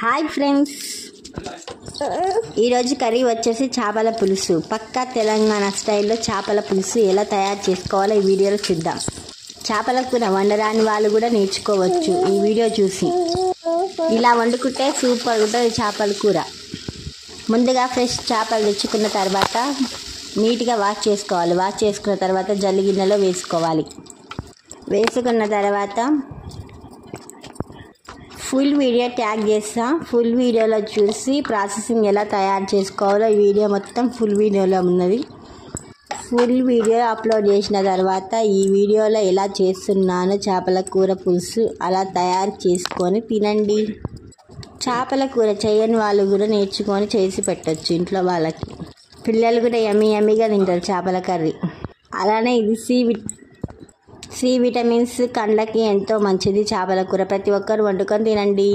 Hi friends, ఈరోజు curry వచ్చేసి చేపల పులుసు. పక్కా తెలంగాణ స్టైల్లో చేపల పులుసు ఎలా తయారు చేసుకోవాలో ఈ వీడియోలో చూద్దాం. చేపల కూర వండరాని వాళ్ళు కూడా నేర్చుకోవచ్చు ఈ వీడియో చూసి. ఇలా వండుకుంటే సూపర్ ఉంటుంది చేపల కూర. ముందుగా ఫ్రెష్ చేపలు తెచ్చుకున్న తర్వాత నీట్గా వాష్ చేసుకోవాలి. వాష్ చేసుకున్న తర్వాత జల్లి గిన్నెలో వేసుకోవాలి. వేసుకున్న తర్వాత ఫుల్ వీడియో ట్యాగ్ చేస్తా. ఫుల్ వీడియోలో చూసి ప్రాసెసింగ్ ఎలా తయారు చేసుకోవాలో ఈ వీడియో మొత్తం ఫుల్ వీడియోలో ఉన్నది. ఫుల్ వీడియో అప్లోడ్ చేసిన తర్వాత ఈ వీడియోలో ఎలా చేస్తున్నానో చేపల కూర పులుసు అలా తయారు చేసుకొని తినండి. చేపల కూర చేయని వాళ్ళు కూడా నేర్చుకొని చేసి పెట్టచ్చు ఇంట్లో వాళ్ళకి. పిల్లలు కూడా యమ్మీగా తింటారు చేపల కర్రీ. అలానే ఇది సి విటమిన్స్ కండ్లకి ఎంతో మంచిది చేపల కూర. ప్రతి ఒక్కరు వండుకొని తినండి.